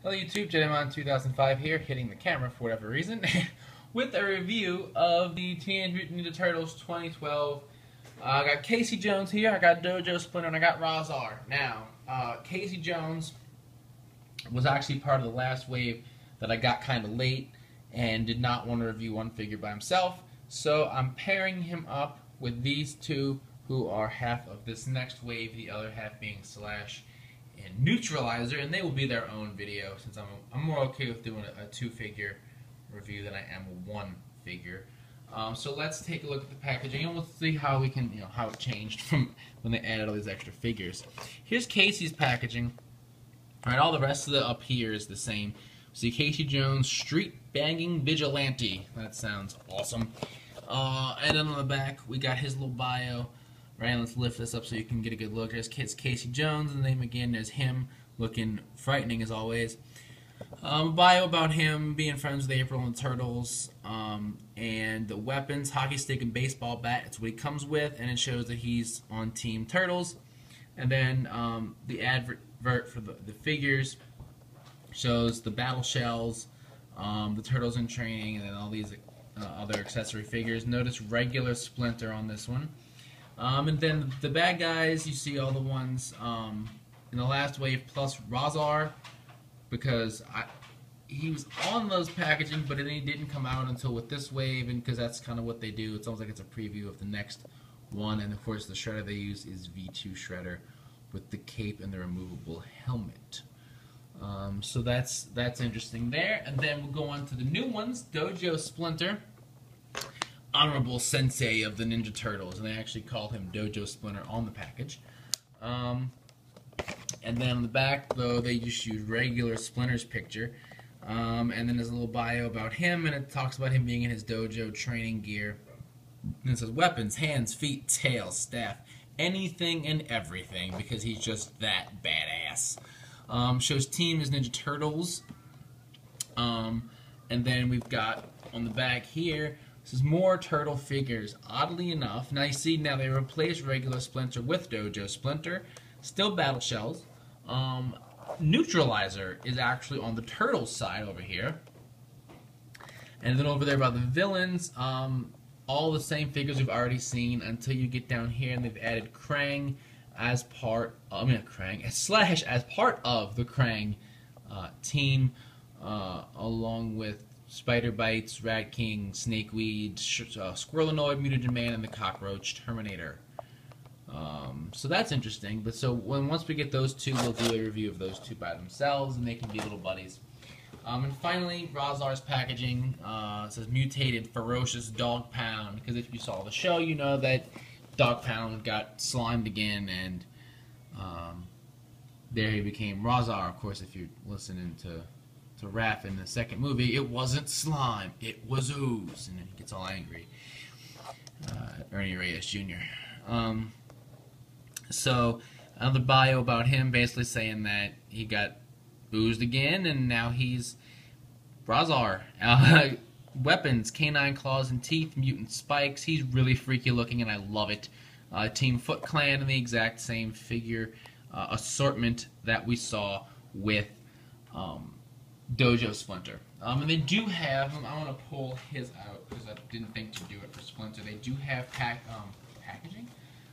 Hello YouTube, Jedimon 2005 here, hitting the camera for whatever reason, with a review of the Teenage Mutant Ninja Turtles 2012. I got Casey Jones here, I got Dojo Splinter, and I got Rahzar. Now, Casey Jones was actually part of the last wave that I got kind of late and did not want to review one figure by himself, so I'm pairing him up with these two who are half of this next wave, the other half being Slash and Neutralizer, and they will be their own video since I'm more okay with doing a two-figure review than I am a one-figure. So let's take a look at the packaging and we'll see how we can, how it changed from when they added all these extra figures. Here's Casey's packaging. All right, all the rest of the up here is the same. See, Casey Jones, Street Banging Vigilante. That sounds awesome. And then on the back, we got his little bio. Right, let's lift this up so you can get a good look. There's Casey Jones, and then again there's him, looking frightening as always. Bio about him, being friends with April and the Turtles, and the weapons, hockey stick and baseball bat. It's what he comes with, and it shows that he's on Team Turtles. And then the advert for the figures shows the battle shells, the Turtles in training, and then all these other accessory figures. Notice regular Splinter on this one. And then the bad guys, you see all the ones in the last wave, plus Rahzar, because he was on those packaging, but then he didn't come out until with this wave, and because that's kind of what they do. It's almost like it's a preview of the next one, and of course the shredder they use is V2 shredder with the cape and the removable helmet. So that's interesting there, and then we'll go on to the new ones. Dojo Splinter, honorable sensei of the Ninja Turtles, and they actually called him Dojo Splinter on the package. And then on the back, though, they just use regular Splinter's picture. And then there's a little bio about him, and it talks about him being in his dojo training gear. And it says weapons, hands, feet, tail, staff, anything and everything, because he's just that badass. Shows team is Ninja Turtles. And then we've got on the back here, this is more turtle figures, oddly enough. Now you see, now they replaced regular Splinter with Dojo Splinter. Still battle shells. Neutralizer is actually on the Turtles side over here. And then over there by the villains, all the same figures we've already seen until you get down here, and they've added Krang as part, Slash as part of the Krang team, along with Spider Bites, Rat King, Snakeweed, Squirrelanoid, Mutagen Man, and the Cockroach Terminator. So that's interesting. But so once we get those two, we'll do a review of those two by themselves, and they can be little buddies. And finally, Rahzar's packaging says mutated ferocious Dogpound, because if you saw the show, you know that Dogpound got slimed again, and there he became Rahzar. Of course, if you're listening to Raph in the second movie, it wasn't slime, it was ooze, and then he gets all angry. Ernie Reyes Jr. So another bio about him, basically saying that he got oozed again, and now he's Rahzar. Weapons, canine claws and teeth, mutant spikes. He's really freaky looking, and I love it. Team Foot Clan, and the exact same figure assortment that we saw with Dojo Splinter. And they do have, I want to pull his out because I didn't think to do it for Splinter. They do have packaging.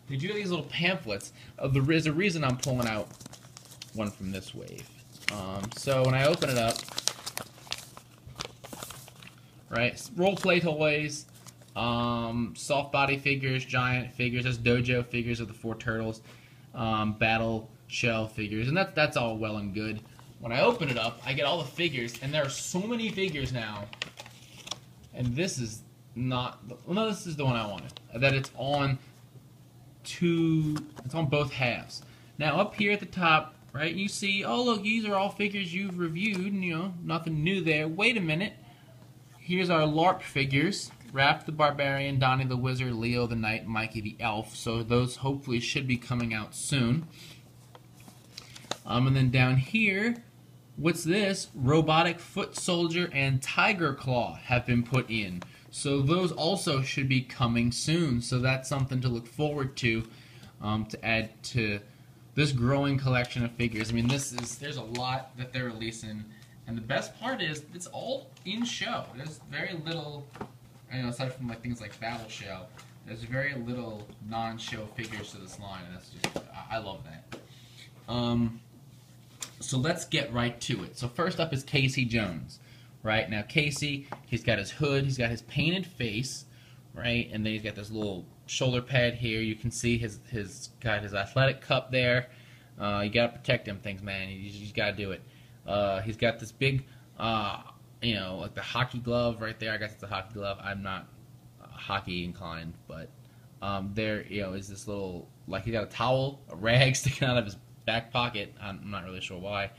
They do have these little pamphlets. There is a reason I'm pulling out one from this wave. So when I open it up, right, role play toys, soft body figures, giant figures, there's dojo figures of the 4 turtles, battle shell figures, and that's all well and good. When I open it up, I get all the figures, and there are so many figures now. And this is not, well, no, this is the one I wanted. That it's on both halves. Now up here at the top, right, you see, oh look, these are all figures you've reviewed, and, nothing new there. Wait a minute. Here's our LARP figures. Raph the Barbarian, Donnie the Wizard, Leo the Knight, Mikey the Elf. So those hopefully should be coming out soon. And then down here, what's this? Robotic Foot Soldier and Tiger Claw have been put in. So those also should be coming soon. So that's something to look forward to add to this growing collection of figures. I mean, there's a lot that they're releasing, and the best part is it's all in show. There's very little, aside from like things like Battle Show, there's very little non-show figures to this line, and that's just, I love that. So let's get right to it. So first up is Casey Jones. Right, now Casey, he's got his hood, he's got his painted face, right, and then he's got this little shoulder pad here. You can see his got his athletic cup there. You gotta protect them things, man. You just gotta do it. He's got this big, like the hockey glove right there. I guess it's a hockey glove. I'm not hockey inclined, but there, is this little, like, he's got a towel, a rag sticking out of his back pocket. I'm not really sure why.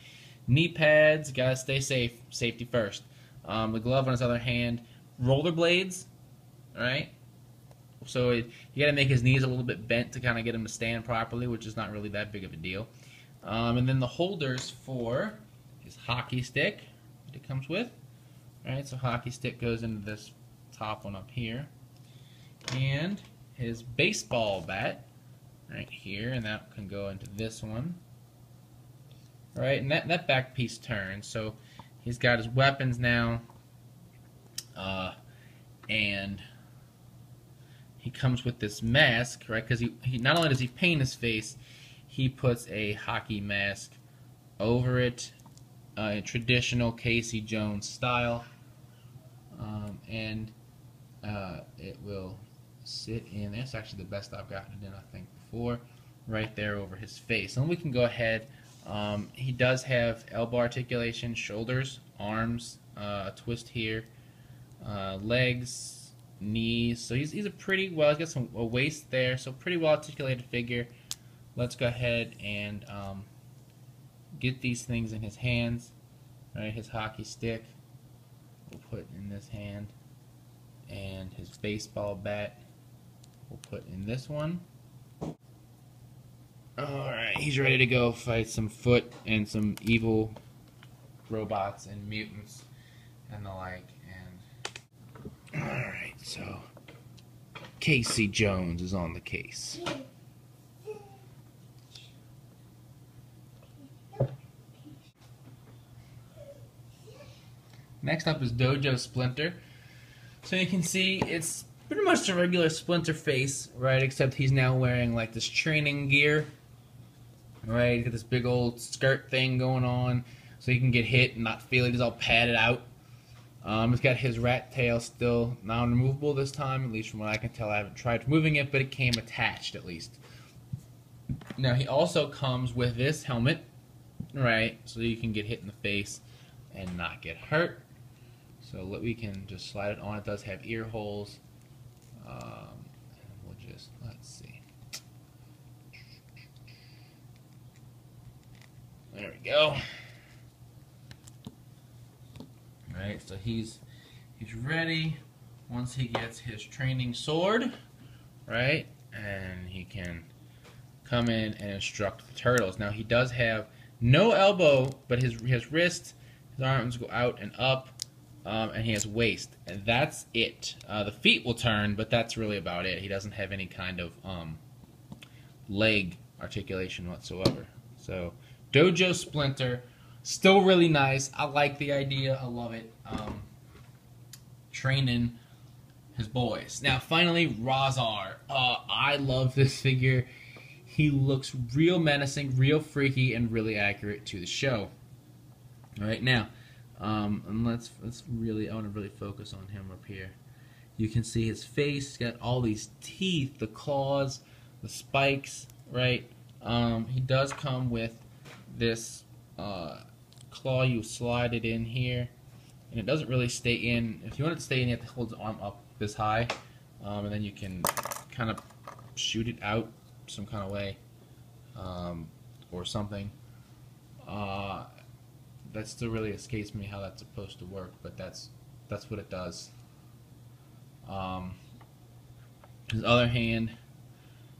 Knee pads, gotta stay safe. Safety first. The glove on his other hand. Rollerblades, right? So you gotta make his knees a little bit bent to kind of get him to stand properly, which is not really that big of a deal. And then the holders for his hockey stick that it comes with. Right, so hockey stick goes into this top one up here. And his baseball bat right here, and that can go into this one. Right, and that back piece turns, so he's got his weapons now, and he comes with this mask, right, because he not only does he paint his face, he puts a hockey mask over it, in traditional Casey Jones style, and it will sit in, that's actually the best I've gotten it in, I think, before, right there over his face. And we can go ahead. He does have elbow articulation, shoulders, arms, twist here, legs, knees. So he's a pretty well. He's got a waist there, so pretty well articulated figure. Let's go ahead and get these things in his hands. Right, his hockey stick we'll put in this hand, and his baseball bat we'll put in this one. Alright, he's ready to go fight some foot and some evil robots and mutants and the like. And alright, so Casey Jones is on the case. Next up is Dojo Splinter. So you can see it's pretty much a regular Splinter face, right? Except he's now wearing like this training gear. Right, he's got this big old skirt thing going on, so he can get hit and not feel it. He's all padded out. He's got his rat tail still non-removable this time, at least from what I can tell. I haven't tried removing it, but it came attached at least. Now he also comes with this helmet, right, so you can get hit in the face and not get hurt. So we can just slide it on. It does have ear holes. And we'll just, let's see. There we go. Alright, so he's ready once he gets his training sword, right? And he can come in and instruct the turtles. Now he does have no elbow, but his wrist, his arms go out and up, and he has waist, and that's it. The feet will turn, but that's really about it. He doesn't have any kind of leg articulation whatsoever. So Dojo Splinter, still really nice. I like the idea. I love it. Training his boys. Now, finally, Rahzar. I love this figure. He looks real menacing, real freaky, and really accurate to the show. All right, now, and let's really, I want to really focus on him up here. You can see his face. He's got all these teeth, the claws, the spikes, right? He does come with this claw. You slide it in here, and it doesn't really stay in. If you want it to stay in, you have to hold the arm up this high, and then you can kind of shoot it out some kind of way, or something. That still really escapes me how that's supposed to work, but that's what it does. His other hand,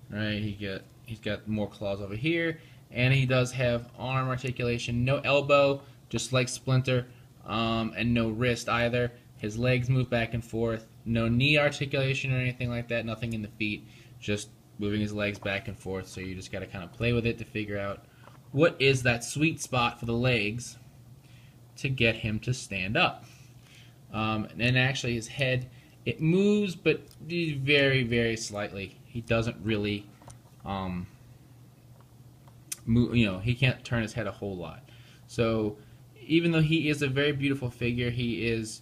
right? He's got more claws over here, and he does have arm articulation, no elbow, just like Splinter, and no wrist either. His legs move back and forth, no knee articulation or anything like that, nothing in the feet, just moving his legs back and forth. So you just got to kind of play with it to figure out what is that sweet spot for the legs to get him to stand up. And then actually his head, it moves, but very, very slightly. He doesn't really move, he can't turn his head a whole lot. So even though he is a very beautiful figure, he is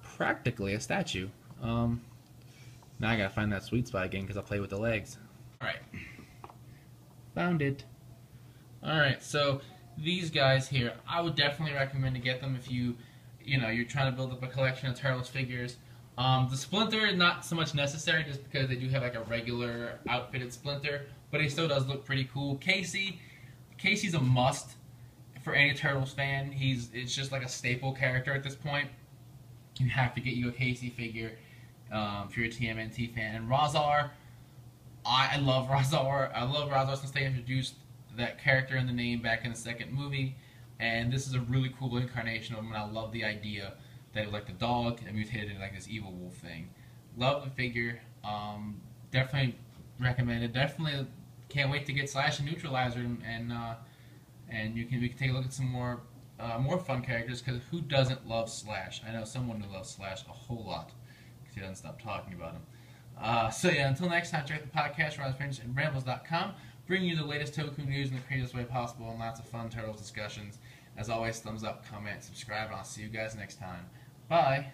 practically a statue. Now I gotta find that sweet spot again because I'll play with the legs. Alright. Found it. Alright, so these guys here, I would definitely recommend to get them if you're trying to build up a collection of Turtles figures. The Splinter is not so much necessary just because they do have like a regular outfitted Splinter, but he still does look pretty cool. Casey's a must for any Turtles fan. It's just like a staple character at this point. You have to get you a Casey figure if you're a TMNT fan. And Rahzar, I love Rahzar. I love Rahzar since they introduced that character in the name back in the second movie. And this is a really cool incarnation of him, and I love the idea that it was like the dog and mutated into like this evil wolf thing. Love the figure. Definitely recommend it. Definitely can't wait to get Slash and Neutralizer, and we can take a look at some more fun characters, because who doesn't love Slash? I know someone who loves Slash a whole lot because he doesn't stop talking about him. So yeah, until next time, check the podcast, RahzarFans.com, bringing you the latest Toku news in the craziest way possible and lots of fun Turtles discussions. As always, thumbs up, comment, subscribe, and I'll see you guys next time. Bye!